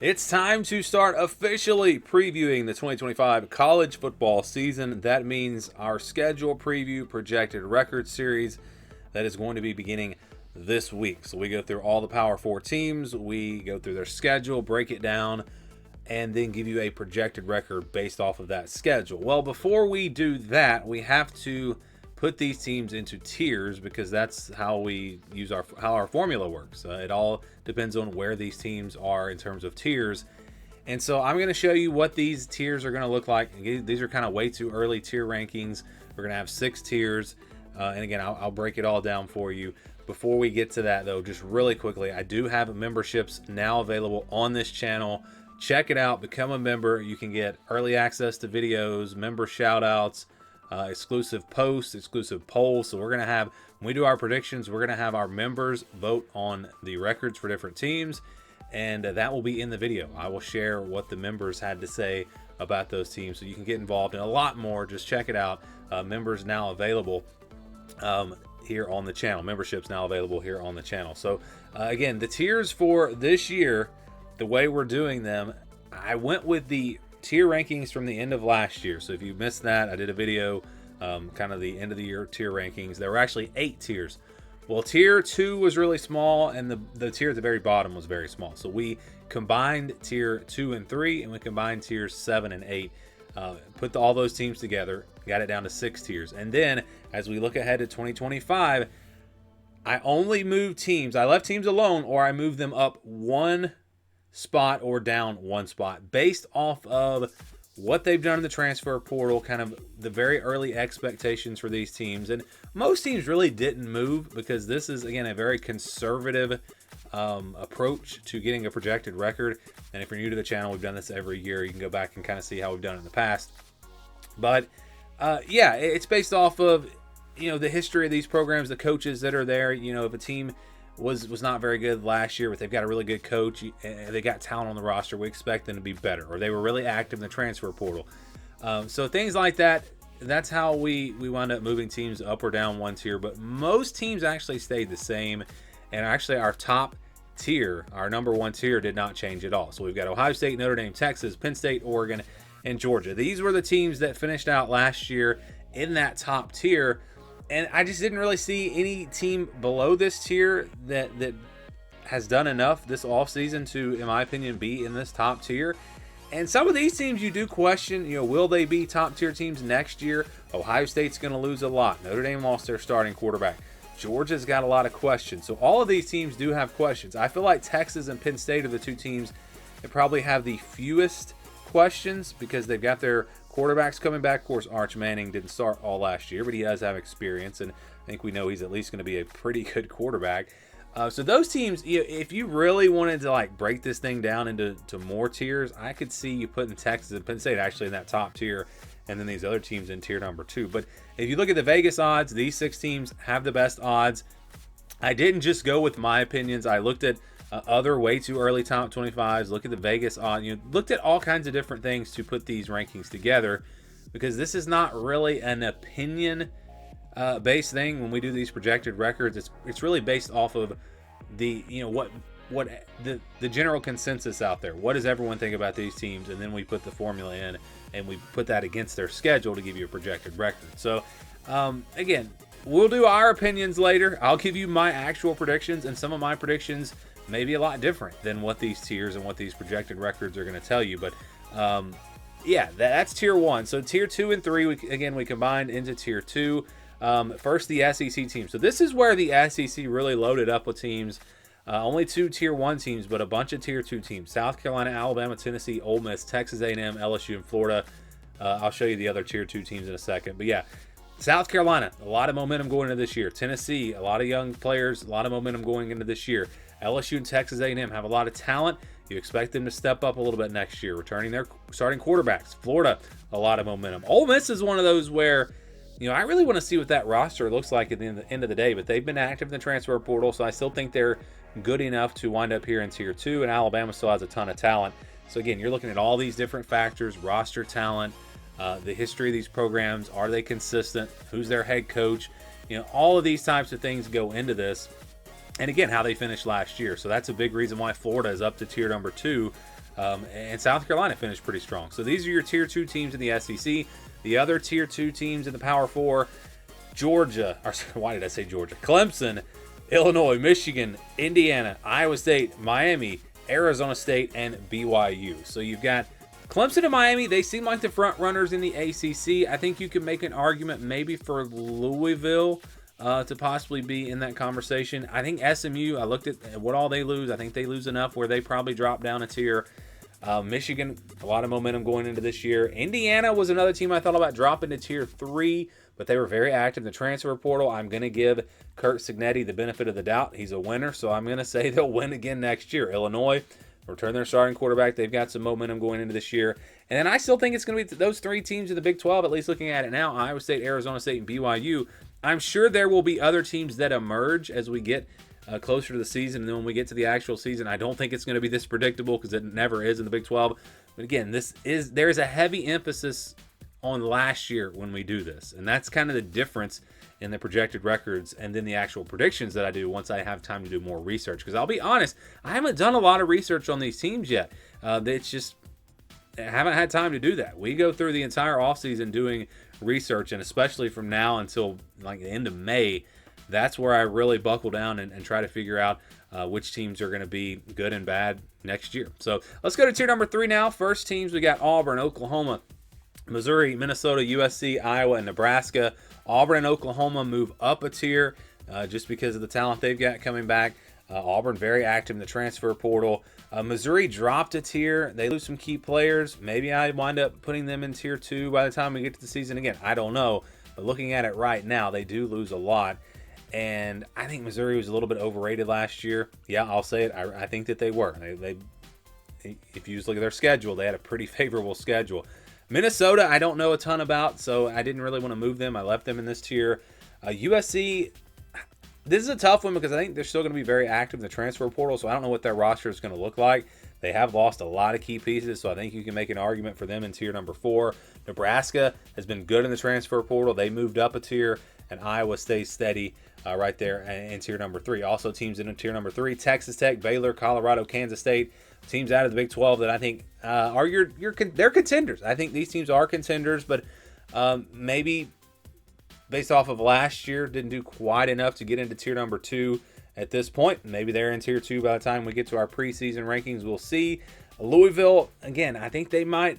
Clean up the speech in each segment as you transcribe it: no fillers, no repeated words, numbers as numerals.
It's time to start officially previewing the 2025 college football season. That means our schedule preview projected record series that is going to be beginning this week. So we go through all the Power 4 teams, we go through their schedule, break it down, and then give you a projected record based off of that schedule. Well, before we do that, we have to put these teams into tiers because that's how we use how our formula works. It all depends on where these teams are in terms of tiers. And so I'm going to show you what these tiers are going to look like. These are kind of way too early tier rankings. We're going to have 6 tiers. And again, I'll break it all down for you. Before we get to that, though, just really quickly, I do have memberships now available on this channel. Check it out. Become a member. You can get early access to videos, member shout outs, exclusive posts, exclusive polls. So we're going to have, when we do our predictions, we're going to have our members vote on the records for different teams, and that will be in the video. I will share what the members had to say about those teams, so you can get involved in a lot more. Just check it out. Members now available here on the channel. Memberships now available here on the channel. So again, the tiers for this year, the way we're doing them, I went with the tier rankings from the end of last year. So if you missed that, I did a video kind of the end of the year tier rankings. There were actually 8 tiers. Well, tier 2 was really small, and the tier at the very bottom was very small. So we combined tier 2 and 3, and we combined tiers 7 and 8. Put all those teams together, got it down to 6 tiers. And then as we look ahead to 2025, I only moved teams. I left teams alone, or I moved them up 1 spot or down 1 spot based off of what they've done in the transfer portal, kind of the very early expectations for these teams. And most teams really didn't move because this is, again, a very conservative approach to getting a projected record. And if you're new to the channel, we've done this every year. You can go back and kind of see how we've done it in the past. But yeah, it's based off of, the history of these programs, the coaches that are there. If a team was not very good last year, but they've got a really good coach, they got talent on the roster, we expect them to be better, or they were really active in the transfer portal. So things like that, that's how we wound up moving teams up or down 1 tier. But most teams actually stayed the same, and actually our top tier, our number 1 tier, did not change at all. So we've got Ohio State, Notre Dame, Texas, Penn State, Oregon, and Georgia. These were the teams that finished out last year in that top tier. And I just didn't really see any team below this tier that has done enough this offseason to, in my opinion, be in this top tier. And some of these teams you do question, will they be top tier teams next year? Ohio State's going to lose a lot. Notre Dame lost their starting quarterback. Georgia's got a lot of questions. So all of these teams do have questions. I feel like Texas and Penn State are the 2 teams that probably have the fewest questions because they've got their quarterbacks coming back. Of course, Arch Manning didn't start all last year, but he does have experience, and I think we know he's at least going to be a pretty good quarterback. So those teams, if you really wanted to break this thing down into more tiers, I could see you putting Texas and Penn State actually in that top tier, and then these other teams in tier number 2. But if you look at the Vegas odds, these 6 teams have the best odds. I didn't just go with my opinions. I looked at other way too early top 25s, look at the Vegas odds, looked at all kinds of different things to put these rankings together, because this is not really an opinion based thing. When we do these projected records, it's really based off of the what the general consensus out there. What does everyone think about these teams? And then we put the formula in and we put that against their schedule to give you a projected record. So again, we'll do our opinions later. I'll give you my actual predictions, and some of my predictions may be a lot different than what these tiers and what these projected records are going to tell you. But yeah, that's tier 1. So tier 2 and 3, we combined into tier 2. First, the SEC team. So this is where the SEC really loaded up with teams. Only 2 tier 1 teams, but a bunch of tier 2 teams. South Carolina, Alabama, Tennessee, Ole Miss, Texas A&M, LSU, and Florida. I'll show you the other tier 2 teams in a second. But yeah, South Carolina, a lot of momentum going into this year. Tennessee, a lot of young players, a lot of momentum going into this year. LSU and Texas A&M have a lot of talent. You expect them to step up a little bit next year, returning their starting quarterbacks. Florida, a lot of momentum. Ole Miss is one of those where, I really want to see what that roster looks like at the end of the day, but they've been active in the transfer portal, so I still think they're good enough to wind up here in tier 2, and Alabama still has a ton of talent. So again, you're looking at all these different factors: roster talent, the history of these programs, are they consistent, who's their head coach, all of these types of things go into this. And again, how they finished last year. So that's a big reason why Florida is up to tier number 2 And South Carolina finished pretty strong. So these are your Tier 2 teams in the SEC. The other Tier 2 teams in the Power 4, Georgia, or why did I say Georgia? Clemson, Illinois, Michigan, Indiana, Iowa State, Miami, Arizona State, and BYU. So you've got Clemson and Miami. They seem like the front runners in the ACC. I think you could make an argument maybe for Louisville to possibly be in that conversation. I think SMU, I looked at what all they lose. I think they lose enough where they probably drop down a tier. Michigan, a lot of momentum going into this year. Indiana was another team I thought about dropping to Tier 3, but they were very active in the transfer portal. I'm going to give Kurt Signetti the benefit of the doubt. He's a winner, so I'm going to say they'll win again next year. Illinois, return their starting quarterback. They've got some momentum going into this year. And then I still think it's going to be those three teams in the Big 12, at least looking at it now, Iowa State, Arizona State, and BYU. I'm sure there will be other teams that emerge as we get closer to the season, and then when we get to the actual season, I don't think it's going to be this predictable because it never is in the Big 12. But again, there is a heavy emphasis on last year when we do this, and that's kind of the difference in the projected records and then the actual predictions that I do once I have time to do more research. Because I'll be honest, I haven't done a lot of research on these teams yet. It's just I haven't had time to do that. We go through the entire offseason doing research, and especially from now until like the end of May, that's where I really buckle down and try to figure out which teams are going to be good and bad next year. So let's go to tier number 3 now. First teams, we got Auburn, Oklahoma, Missouri, Minnesota, USC, Iowa, and Nebraska. Auburn and Oklahoma move up a tier just because of the talent they've got coming back. Auburn very active in the transfer portal. Missouri dropped a tier. They lose some key players. Maybe I wind up putting them in tier 2 by the time we get to the season again. I don't know. But looking at it right now, they do lose a lot. And I think Missouri was a little bit overrated last year. Yeah, I'll say it. I think that they were. They, if you just look at their schedule, they had a pretty favorable schedule. Minnesota, I don't know a ton about, so I didn't really want to move them. I left them in this tier. USC, this is a tough one because I think they're still going to be very active in the transfer portal, so I don't know what their roster is going to look like. They have lost a lot of key pieces, so I think you can make an argument for them in tier number 4. Nebraska has been good in the transfer portal. They moved up a tier, and Iowa stays steady right there in tier number 3. Also teams in tier number 3, Texas Tech, Baylor, Colorado, Kansas State. Teams out of the Big 12 that I think are they're contenders. I think these teams are contenders, but maybe based off of last year, didn't do quite enough to get into tier number 2 at this point. Maybe they're in tier 2 by the time we get to our preseason rankings. We'll see. Louisville, again, I think they might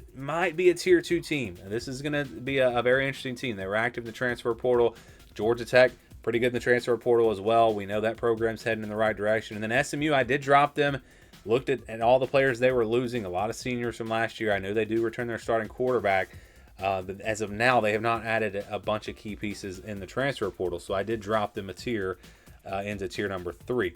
be a tier 2 team. This is going to be a very interesting team. They were active in the transfer portal. Georgia Tech, pretty good in the transfer portal as well. We know that program's heading in the right direction. And then SMU, I did drop them. Looked at all the players they were losing, a lot of seniors from last year. I know they do return their starting quarterback, but as of now, they have not added a bunch of key pieces in the transfer portal. So I did drop them a tier into tier number 3.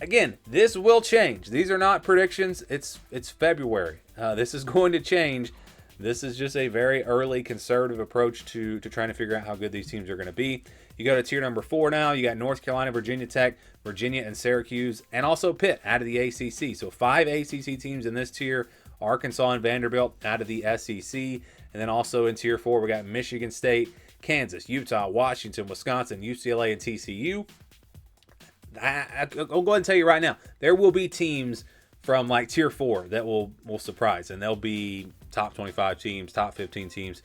Again, this will change. These are not predictions. It's February. This is going to change. This is just a very early conservative approach to trying to figure out how good these teams are going to be. You go to tier number 4 now. You got North Carolina, Virginia Tech, Virginia, and Syracuse, and also Pitt out of the ACC. So 5 ACC teams in this tier. Arkansas and Vanderbilt out of the SEC. And then also in tier 4, we got Michigan State, Kansas, Utah, Washington, Wisconsin, UCLA, and TCU. I'll go ahead and tell you right now, there will be teams from like tier 4 that will surprise, and they'll be top 25 teams, top 15 teams.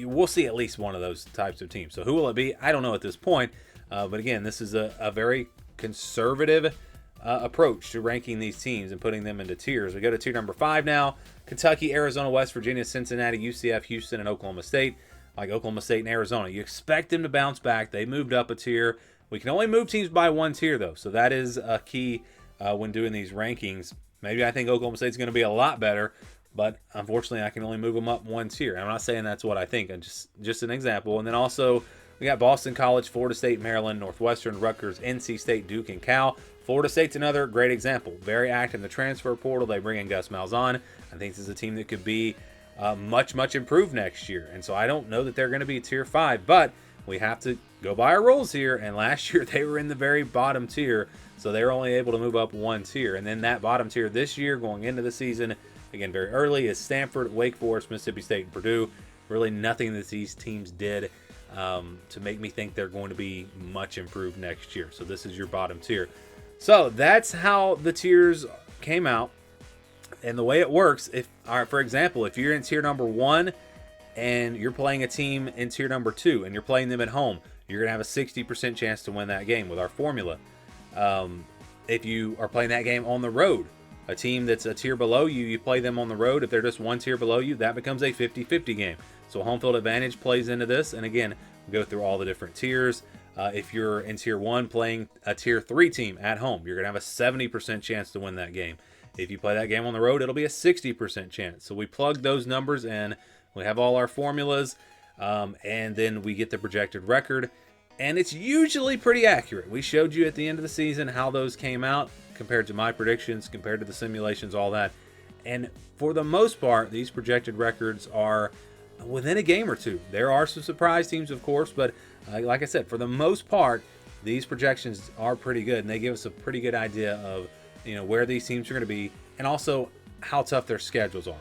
We'll see at least one of those types of teams. So who will it be? I don't know at this point. But again, this is a very conservative approach to ranking these teams and putting them into tiers. We go to tier number 5 now. Kentucky, Arizona, West Virginia, Cincinnati, UCF, Houston, and Oklahoma State. Like Oklahoma State and Arizona, you expect them to bounce back. They moved up a tier. We can only move teams by 1 tier, though. So that is a key when doing these rankings. Maybe I think Oklahoma State's going to be a lot better, but unfortunately I can only move them up 1 tier. I'm not saying that's what I think. I'm just an example. And then also we got Boston College, Florida State, Maryland, Northwestern, Rutgers, NC State, Duke, and Cal. Florida State's another great example. Very active in the transfer portal. They bring in Gus Malzahn. I think this is a team that could be much improved next year. And so I don't know that they're going to be tier 5, but we have to go by our rules here. And last year they were in the very bottom tier, so they were only able to move up 1 tier. And then that bottom tier this year going into the season, again, very early, is Stanford, Wake Forest, Mississippi State, and Purdue. Really nothing that these teams did to make me think they're going to be much improved next year. So this is your bottom tier. So that's how the tiers came out. And the way it works, for example, if you're in tier number 1 and you're playing a team in tier number 2 and you're playing them at home, you're going to have a 60% chance to win that game with our formula. If you are playing that game on the road, a team that's a tier below you, you play them on the road. If they're just one tier below you, that becomes a 50-50 game. So home field advantage plays into this. And again, we go through all the different tiers. If you're in tier 1 playing a tier 3 team at home, you're going to have a 70% chance to win that game. If you play that game on the road, it'll be a 60% chance. So we plug those numbers in. We have all our formulas, and then we get the projected record. And it's usually pretty accurate. We showed you at the end of the season how those came out compared to my predictions, compared to the simulations, all that. And for the most part, these projected records are within a game or two. There are some surprise teams, of course, but like I said, for the most part, these projections are pretty good, and they give us a pretty good idea of where these teams are going to be, and also how tough their schedules are.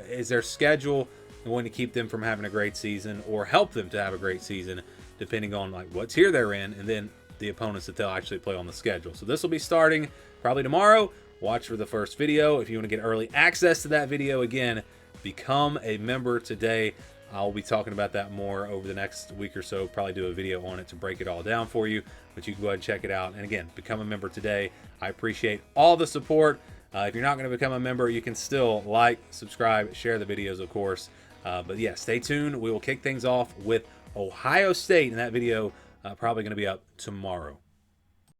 Is their schedule going to keep them from having a great season or help them to have a great season, depending on like what tier they're in, and then the opponents that they'll actually play on the schedule. So this will be starting probably tomorrow. Watch for the first video. If you want to get early access to that video, again, become a member today. I'll be talking about that more over the next week or so. Probably do a video on it to break it all down for you, but you can go ahead and check it out. And again, become a member today. I appreciate all the support. If you're not going to become a member, you can still like, subscribe, share the videos, of course. But yeah, stay tuned. We will kick things off with Ohio State, and that video probably going to be up tomorrow.